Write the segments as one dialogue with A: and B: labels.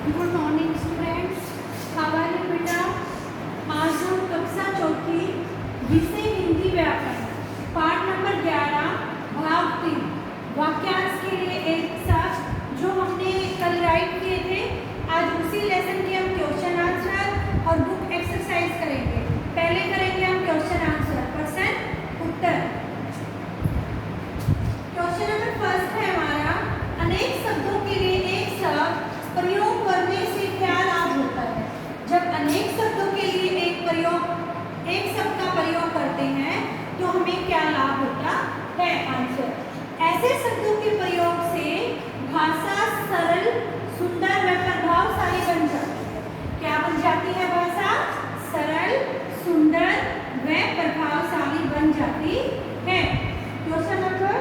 A: Good morning students, how are you बेटा। आज हम कक्षा चौथी विषय हिंदी व्याकरण पाठ नंबर 11 भाग 3 वाक्यांश के लिए एक साथ जो हमने कल राइट किए थे, आज उसी लेसन के हम क्वेश्चन आंसर और बुक एक्सरसाइज करेंगे। पहले करेंगे हम क्वेश्चन आंसर, प्रश्न उत्तर। क्वेश्चन नंबर फर्स्ट है हमारा, अनेक शब्दों के लिए एक शब्द प्रयोग करने से क्या लाभ होता है। जब अनेक शब्दों के लिए एक शब्द का प्रयोग करते हैं तो हमें क्या लाभ होता है। आंसर, ऐसे शब्दों के प्रयोग से भाषा सरल, सुंदर व प्रभावशाली बन जाती है। क्या बन जाती है? भाषा सरल, सुंदर व प्रभावशाली बन जाती है। क्वेश्चन नंबर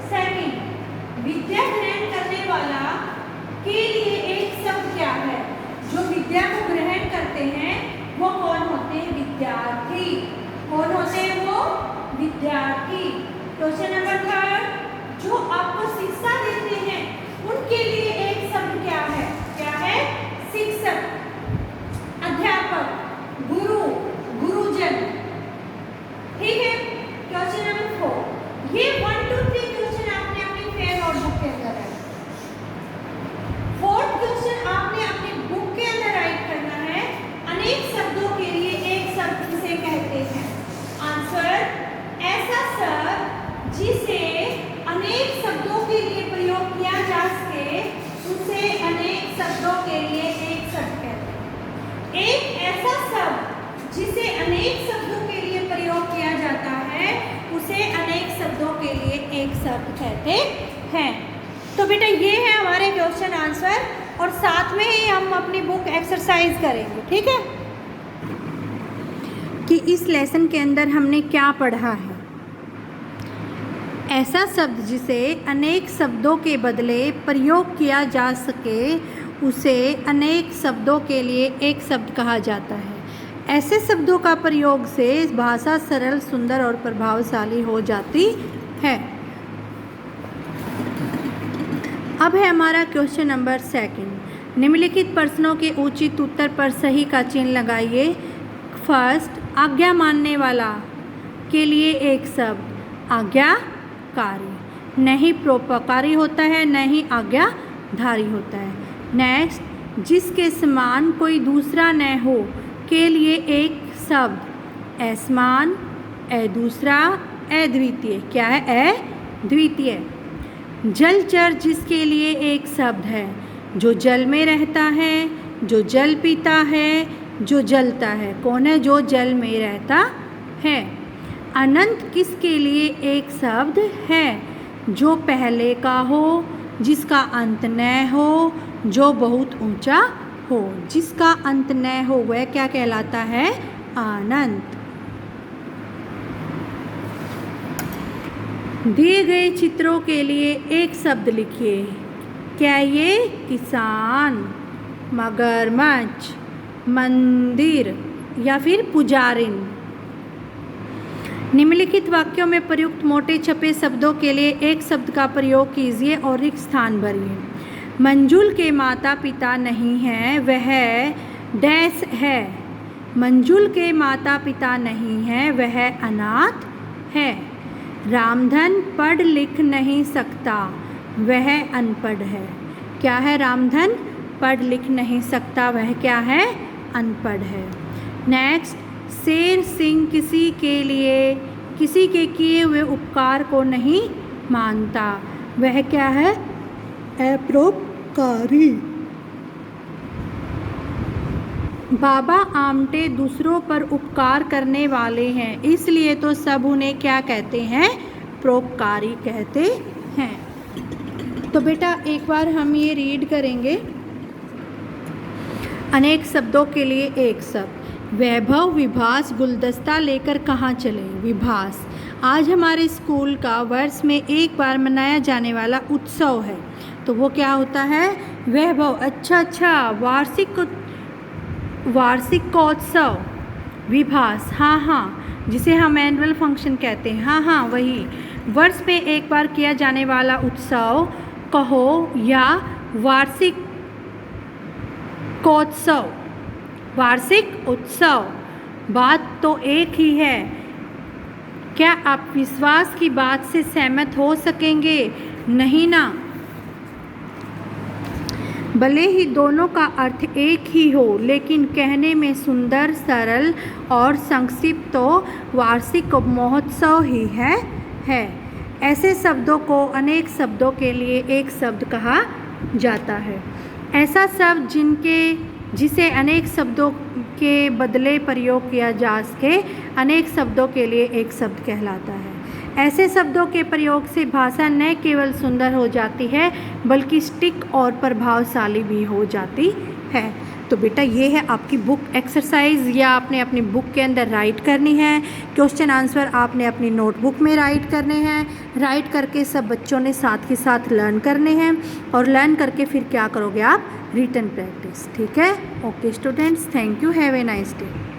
A: सेकंड, विद्या ग्रहण करने वाला के लिए एक शब्द क्या है। जो विद्या को ग्रहण करते हैं वो कौन होते हैं? विद्यार्थी। कौन होते हैं वो? विद्यार्थी। क्वेश्चन नंबर थर्ड, जो आपको शिक्षा देते हैं उनके लिए एक शब्द क्या है? क्या है? शिक्षक, अध्यापक, गुरु, गुरुजन। ठीक है। क्वेश्चन नंबर 4, ये 1 2 3 क्वेश्चन आपने अपनी फेयर नोटबुक के अंदर है। फोर्थ क्वेश्चन आपने अपनी बुक के अंदर राइट करना है। अनेक शब्दों के लिए एक शब्द किसे कहते हैं? आंसर, ऐसा शब्द जिसे अनेक शब्दों के लिए प्रयोग किया जा सके उसे अनेक शब्दों के लिए एक शब्द कहते हैं। एक ऐसा शब्द जिसे अनेक शब्दों के लिए प्रयोग किया जाता है उसे अनेक शब्दों के लिए एक शब्द कहते हैं। तो बेटा ये है हमारे क्वेश्चन आंसर और साथ में ही हम अपनी बुक एक्सरसाइज करेंगे। ठीक है कि इस लेसन के अंदर हमने क्या पढ़ा है। ऐसा शब्द जिसे अनेक शब्दों के बदले प्रयोग किया जा सके उसे अनेक शब्दों के लिए एक शब्द कहा जाता है। ऐसे शब्दों का प्रयोग से भाषा सरल, सुंदर और प्रभावशाली हो जाती है। अब है हमारा क्वेश्चन नंबर सेकंड, निम्नलिखित प्रश्नों के उचित उत्तर पर सही का चिन्ह लगाइए। फर्स्ट, आज्ञा मानने वाला के लिए एक शब्द आज्ञाकारी, नहीं परोपकारी होता है, न ही आज्ञाधारी होता है। नेक्स्ट, जिसके समान कोई दूसरा न हो के लिए एक शब्द असमान, अदूसरा, अद्वितीय। क्या है? अद्वितीय। जलचर जिसके लिए एक शब्द है, जो जल में रहता है, जो जल पीता है, जो जलता है। कौन है? जो जल में रहता है। अनंत किसके लिए एक शब्द है? जो पहले का हो, जिसका अंत न हो, जो बहुत ऊंचा हो। जिसका अंत न हो वह क्या कहलाता है? अनंत। दिए गए चित्रों के लिए एक शब्द लिखिए। क्या ये? किसान, मगरमच्छ, मंदिर या फिर पुजारिन। निम्नलिखित वाक्यों में प्रयुक्त मोटे छपे शब्दों के लिए एक शब्द का प्रयोग कीजिए और रिक्त स्थान भरिए। मंजुल के माता पिता नहीं हैं, वह डैश है। मंजुल के माता पिता नहीं हैं, वह अनाथ है। रामधन पढ़ लिख नहीं सकता, वह अनपढ़ है। क्या है? रामधन पढ़ लिख नहीं सकता, वह क्या है? अनपढ़ है। नेक्स्ट, शेर सिंह किसी के किए हुए उपकार को नहीं मानता, वह क्या है? अपरोपकारी। बाबा आमटे दूसरों पर उपकार करने वाले हैं, इसलिए तो सब उन्हें क्या कहते हैं? परोपकारी कहते हैं। तो बेटा एक बार हम ये रीड करेंगे। अनेक शब्दों के लिए एक शब्द। वैभव विभास गुलदस्ता लेकर कहाँ चले? विभास आज हमारे स्कूल का वर्ष में एक बार मनाया जाने वाला उत्सव है, तो वो क्या होता है? वैभव। अच्छा, वार्षिकोत्सव। विभास, हाँ, जिसे हम एनुअल फंक्शन कहते हैं। हाँ, वही वर्ष में एक बार किया जाने वाला उत्सव कहो या वार्षिक वार्षिकोत्सव, वार्षिक उत्सव, बात तो एक ही है। क्या आप विश्वास की बात से सहमत हो सकेंगे? नहीं ना। भले ही दोनों का अर्थ एक ही हो, लेकिन कहने में सुंदर, सरल और संक्षिप्त तो वार्षिक महोत्सव ही है। ऐसे शब्दों को अनेक शब्दों के लिए एक शब्द कहा जाता है। ऐसा शब्द जिसे अनेक शब्दों के बदले प्रयोग किया जा सके, अनेक शब्दों के लिए एक शब्द कहलाता है। ऐसे शब्दों के प्रयोग से भाषा न केवल सुंदर हो जाती है, बल्कि सटीक और प्रभावशाली भी हो जाती है। तो बेटा ये है आपकी बुक एक्सरसाइज, या आपने अपनी बुक के अंदर राइट करनी है। क्वेश्चन आंसर आपने अपनी नोटबुक में राइट करने हैं। राइट करके सब बच्चों ने साथ के साथ लर्न करने हैं, और लर्न करके फिर क्या करोगे आप? Written practice. ठीक है? Okay students, thank you, have a nice day.